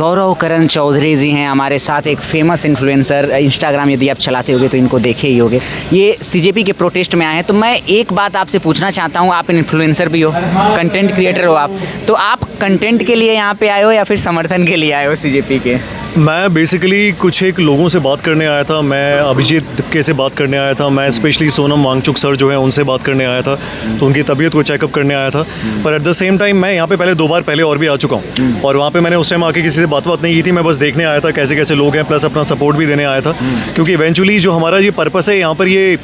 गौरव करण चौधरी जी हैं हमारे साथ, एक फेमस इन्फ्लुएंसर। इंस्टाग्राम यदि आप चलाते होगे तो इनको देखे ही होगे। ये सीजेपी के प्रोटेस्ट में आए हैं। तो मैं एक बात आपसे पूछना चाहता हूँ, आप इन्फ्लुएंसर भी हो, कंटेंट क्रिएटर हो आप, तो आप कंटेंट के लिए यहाँ पे आए हो या फिर समर्थन के लिए आए हो सीजेपी के? मैं बेसिकली कुछ एक लोगों से बात करने आया था। मैं अभिजीत दिप्के से बात करने आया था। मैं स्पेशली सोनम वांगचुक सर जो है उनसे बात करने आया था, तो उनकी तबीयत को चेकअप करने आया था। पर एट द सेम टाइम मैं यहाँ पे पहले 2 बार पहले और भी आ चुका हूँ, और वहाँ पे मैंने उस टाइम आके किसी से बात नहीं की थी। मैं बस देखने आया था कैसे कैसे लोग हैं, प्लस अपना सपोर्ट भी देने आया था। क्योंकि इवेंचुअली जो हमारा ये पर्पस है यहाँ पर, ये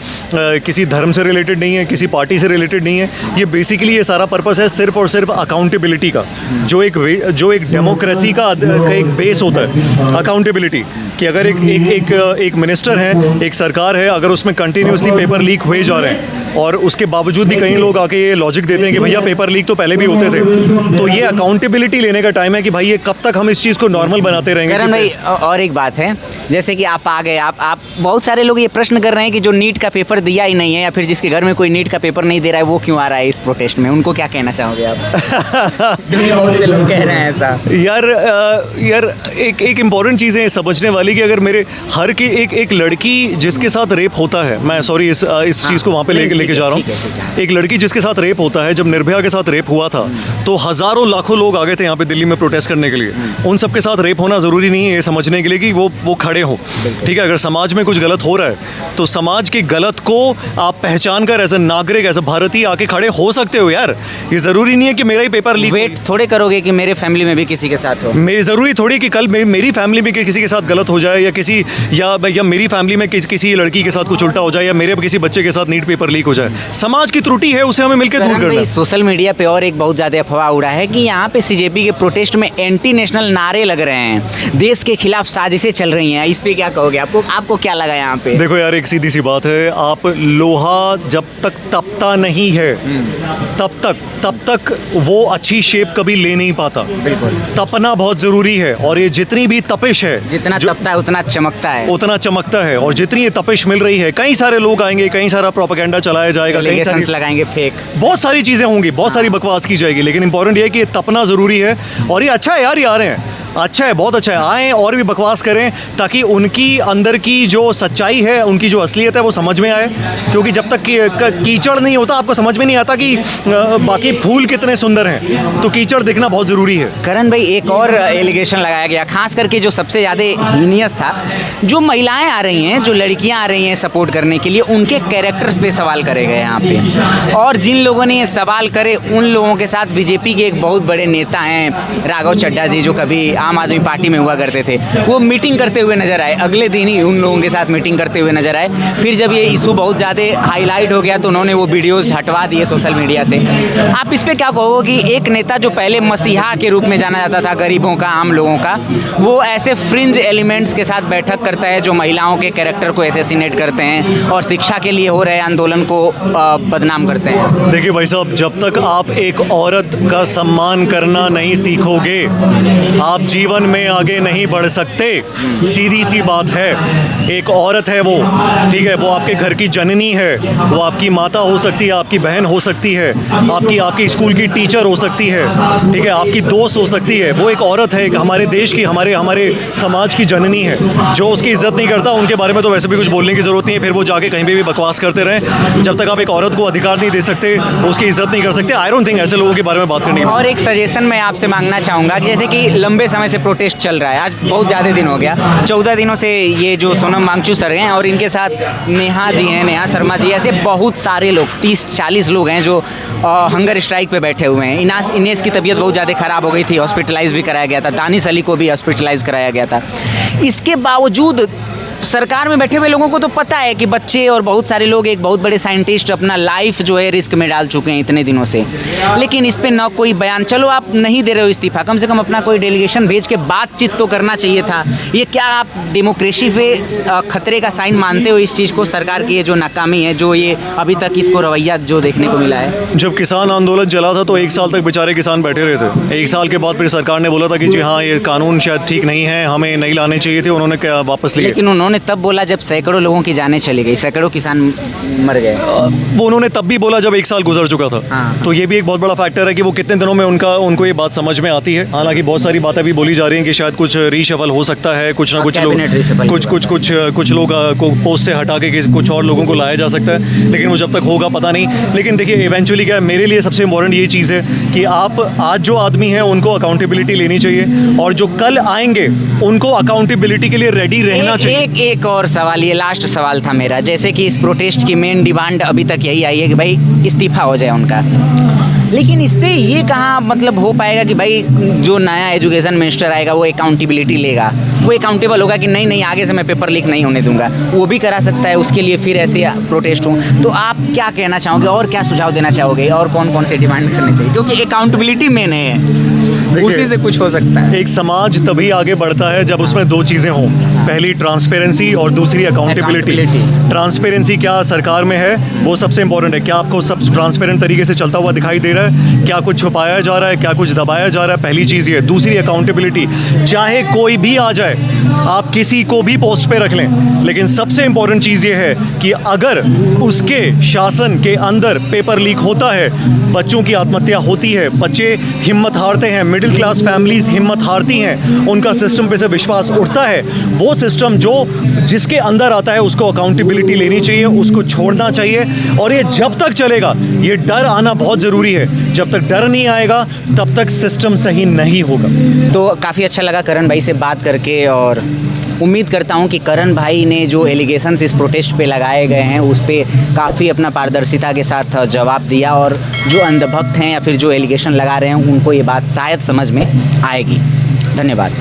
किसी धर्म से रिलेटेड नहीं है, किसी पार्टी से रिलेटेड नहीं है। ये बेसिकली ये सारा पर्पस है सिर्फ और सिर्फ अकाउंटेबिलिटी का, जो एक डेमोक्रेसी का एक बेस होता है, अकाउंटेबिलिटी। कि अगर एक मिनिस्टर है, एक सरकार है, अगर उसमें कंटिन्यूसली पेपर लीक हुए जा रहे हैं और उसके बावजूद भी कई लोग आके ये लॉजिक देते हैं कि भैया पेपर लीक तो पहले भी होते थे, तो ये अकाउंटेबिलिटी लेने का टाइम है कि भाई ये कब तक हम इस चीज़ को नॉर्मल बनाते रहेंगे। करण भाई, और एक बात है, जैसे कि आप आ गए, आप बहुत सारे लोग ये प्रश्न कर रहे हैं कि जो नीट का पेपर दिया ही नहीं है या फिर जिसके घर में कोई नीट का पेपर नहीं दे रहा है, वो क्यों आ रहा है इस प्रोटेस्ट में? उनको क्या कहना चाहोगे आप? बहुत से लोग कह रहे हैं ऐसा। यार एक इम्पॉर्टेंट चीज़ है समझने वाली कि अगर मेरे हर की एक लड़की जिसके साथ रेप होता है, मैं सॉरी इस चीज़ को वहाँ पे लेके जा रहा हूँ। एक लड़की जिसके साथ रेप होता है, जब निर्भया के साथ रेप हुआ था तो हज़ारों लाखों लोग आ गए थे यहाँ पे दिल्ली में प्रोटेस्ट करने के लिए। उन सबके साथ रेप होना ज़रूरी नहीं है ये समझने के लिए कि वो खड़े हो। ठीक है, अगर समाज में कुछ गलत हो रहा है तो समाज के गलत को आप पहचान कर एज ए नागरिक, एज ए भारतीय आके खड़े हो सकते हो यार। ये ज़रूरी नहीं है कि मेरा ही पेपर लीक। वेट थोड़े करोगे कि मेरे फैमिली में भी किसी के साथ हो। मेरी ज़रूरी थोड़ी कि कल मेरी फैमिली में किसी के साथ गलत हो जाए, या मेरी फैमिली में किसी लड़की के साथ कुछ उल्टा हो जाए, या मेरे किसी बच्चे के साथ नीट पेपर लीक हो जाए। समाज की त्रुटि है, उसे हमें मिलकर दूर करना है। सोशल मीडिया पे और एक बहुत ज़्यादा अफवाह उड़ा है कि यहाँ पे सीजेपी के प्रोटेस्ट में एंटी नेशनल नारे लग रहे हैं, देश के खिलाफ साजिशें चल रही हैं। इस पे क्या कहोगे? आपको क्या लगा यहाँ पे? देखो यार, एक सीधी सी बात है, आप लोहा जब तक तपता नहीं है तब तक वो अच्छी शेप कभी ले नहीं पाता। बिल्कुल, तपना बहुत ज़रूरी है, और ये जितनी भी तपिश है, जितना तपता है उतना चमकता है। और जितनी ये तपिश मिल रही है, कई सारे लोग आएंगे, कई सारा प्रोपेगेंडा चलाया जाएगा, लगाएंगे फेक, बहुत सारी चीज़ें होंगी, बहुत सारी बकवास की जाएगी, लेकिन इंपॉर्टेंट ये है कि ये तपना ज़रूरी है। और ये अच्छा है यार, ये आ रहे हैं, अच्छा है, बहुत अच्छा है, आएँ और भी बकवास करें ताकि उनकी अंदर की जो सच्चाई है, उनकी जो असलियत है वो समझ में आए। क्योंकि जब तक कीचड़ नहीं होता आपको समझ में नहीं आता कि बाकी फूल कितने सुंदर हैं, तो कीचड़ दिखना बहुत ज़रूरी है। करण भाई, एक और एलिगेशन लगाया गया, खास करके जो सबसे ज़्यादा हीनियस था, जो महिलाएं आ रही हैं, जो लड़कियां आ रही हैं सपोर्ट करने के लिए, उनके कैरेक्टर्स पे सवाल करे गए यहाँ पे। और जिन लोगों ने ये सवाल करे, उन लोगों के साथ बीजेपी के एक बहुत बड़े नेता हैं राघव चड्ढा जी, जो कभी आम आदमी पार्टी में हुआ करते थे, वो मीटिंग करते हुए नजर आए। अगले दिन ही उन लोगों के साथ मीटिंग करते हुए नजर आए। फिर जब ये इशू बहुत ज़्यादा हाईलाइट हो गया तो उन्होंने वो वीडियोस हटवा दिए सोशल मीडिया से। आप इस पे क्या कहोगे कि एक नेता जो पहले मसीहा के रूप में जाना जाता था गरीबों का, आम लोगों का, वो ऐसे फ्रिंज एलिमेंट्स के साथ बैठक करता है जो महिलाओं के कैरेक्टर को असैसिनेट करते हैं और शिक्षा के लिए हो रहे आंदोलन को बदनाम करते हैं? देखिए भाई साहब, जब तक आप एक औरत का सम्मान करना नहीं सीखोगे, आप जीवन में आगे नहीं बढ़ सकते। सीधी सी बात है, एक औरत है वो, ठीक है, वो आपके घर की जननी है, वो आपकी माता हो सकती है, आपकी बहन हो सकती है, आपकी स्कूल की टीचर हो सकती है, ठीक है, आपकी दोस्त हो सकती है। वो एक औरत है, हमारे देश की, हमारे समाज की जननी है। जो उसकी इज्जत नहीं करता उनके बारे में तो वैसे भी कुछ बोलने की ज़रूरत नहीं है, फिर वो जाके कहीं भी बकवास करते रहें। जब तक आप एक औरत को अधिकार नहीं दे सकते, उसकी इज्जत नहीं कर सकते, आई डोंट थिंक ऐसे लोगों के बारे में बात करनी है। और एक सजेशन मैं आपसे मांगना चाहूँगा, जैसे कि लंबे समय से प्रोटेस्ट चल रहा है, आज बहुत ज़्यादा दिन हो गया, 14 दिनों से ये जो सोनम वांगचुक सर हैं और इनके साथ नेहा जी हैं, नेहा शर्मा जी, ऐसे बहुत सारे लोग 30-40 लोग हैं जो हंगर स्ट्राइक पे बैठे हुए हैं। इनेस की तबीयत बहुत ज़्यादा ख़राब हो गई थी, हॉस्पिटलाइज भी कराया गया था, दानिश अली को भी हॉस्पिटलाइज कराया गया था। इसके बावजूद सरकार में बैठे हुए लोगों को तो पता है कि बच्चे और बहुत सारे लोग, एक बहुत बड़े साइंटिस्ट अपना लाइफ जो है रिस्क में डाल चुके हैं इतने दिनों से, लेकिन इस पे ना कोई बयान। चलो आप नहीं दे रहे हो इस्तीफा, कम से कम अपना कोई डेलीगेशन भेज के बातचीत तो करना चाहिए था। ये क्या आप डेमोक्रेसी पे खतरे का साइन मानते हो इस चीज़ को? सरकार की ये जो नाकामी है, जो ये अभी तक इसको रवैया जो देखने को मिला है। जब किसान आंदोलन चला था तो 1 साल तक बेचारे किसान बैठे रहे थे। 1 साल के बाद फिर सरकार ने बोला था कि जी हाँ, ये कानून शायद ठीक नहीं है, हमें नहीं लाने चाहिए थे, उन्होंने क्या वापस लिए। लेकिन उन्होंने तब बोला जब सैकड़ों लोगों की जानें चली गई, सैकड़ों किसान मर गए। वो उन्होंने तब भी बोला जब 1 साल गुजर चुका था। हाँ। तो ये भी एक बहुत बड़ा फैक्टर है कि वो कितने दिनों में उनको ये बात समझ में आती है। हालांकि बहुत सारी बातें भी बोली जा रही हैं कि शायद कुछ रीशफल हो सकता है, कुछ ना कुछ लोग कैबिनेट reshuffle कुछ लोग को पोस्ट से हटा के कुछ और लोगों को लाया जा सकता है, लेकिन वो जब तक होगा पता नहीं। लेकिन देखिए इवेंचुअली क्या है, मेरे लिए सबसे इम्पोर्टेंट ये चीज़ है कि आप आज जो आदमी हैं उनको अकाउंटेबिलिटी लेनी चाहिए और जो कल आएंगे उनको अकाउंटेबिलिटी के लिए रेडी रहना चाहिए। एक और सवाल, ये लास्ट सवाल था मेरा, जैसे कि इस प्रोटेस्ट की मेन डिमांड अभी तक यही आई है कि भाई इस्तीफा हो जाए उनका, लेकिन इससे ये कहाँ मतलब हो पाएगा कि भाई जो नया एजुकेशन मिनिस्टर आएगा वो अकाउंटेबिलिटी लेगा, वो अकाउंटेबल होगा कि नहीं आगे से मैं पेपर लीक नहीं होने दूंगा, वो भी करा सकता है, उसके लिए फिर ऐसे प्रोटेस्ट हो। तो आप क्या कहना चाहोगे और क्या सुझाव देना चाहोगे और कौन कौन से डिमांड करने चाहिए, क्योंकि अकाउंटेबिलिटी मेन है, उसी से कुछ हो सकता है। एक समाज तभी आगे बढ़ता है जब उसमें दो चीज़ें हों, पहली ट्रांसपेरेंसी और दूसरी अकाउंटेबिलिटी। ट्रांसपेरेंसी क्या सरकार में है वो सबसे इंपॉर्टेंट है, क्या आपको सब ट्रांसपेरेंट तरीके से चलता हुआ दिखाई दे रहा है, क्या कुछ छुपाया जा रहा है, क्या कुछ दबाया जा रहा है, पहली चीज़ ये। दूसरी अकाउंटेबिलिटी, चाहे कोई भी आ जाए, आप किसी को भी पोस्ट पे रख लें, लेकिन सबसे इंपॉर्टेंट चीज़ ये है कि अगर उसके शासन के अंदर पेपर लीक होता है, बच्चों की आत्महत्या होती है, बच्चे हिम्मत हारते हैं, मिडिल क्लास फैमिलीज हिम्मत हारती हैं, उनका सिस्टम पे से विश्वास उठता है, वो सिस्टम जो जिसके अंदर आता है उसको अकाउंटेबिलिटी लेनी चाहिए, उसको छोड़ना चाहिए। और ये जब तक चलेगा, ये डर आना बहुत ज़रूरी है, जब तक डर नहीं आएगा तब तक सिस्टम सही नहीं होगा। तो काफ़ी अच्छा लगा करण भाई से बात करके, और उम्मीद करता हूं कि करण भाई ने जो एलिगेशंस इस प्रोटेस्ट पे लगाए गए हैं उस पे काफ़ी अपना पारदर्शिता के साथ जवाब दिया, और जो अंधभक्त हैं या फिर जो एलिगेशन लगा रहे हैं उनको ये बात शायद समझ में आएगी। धन्यवाद।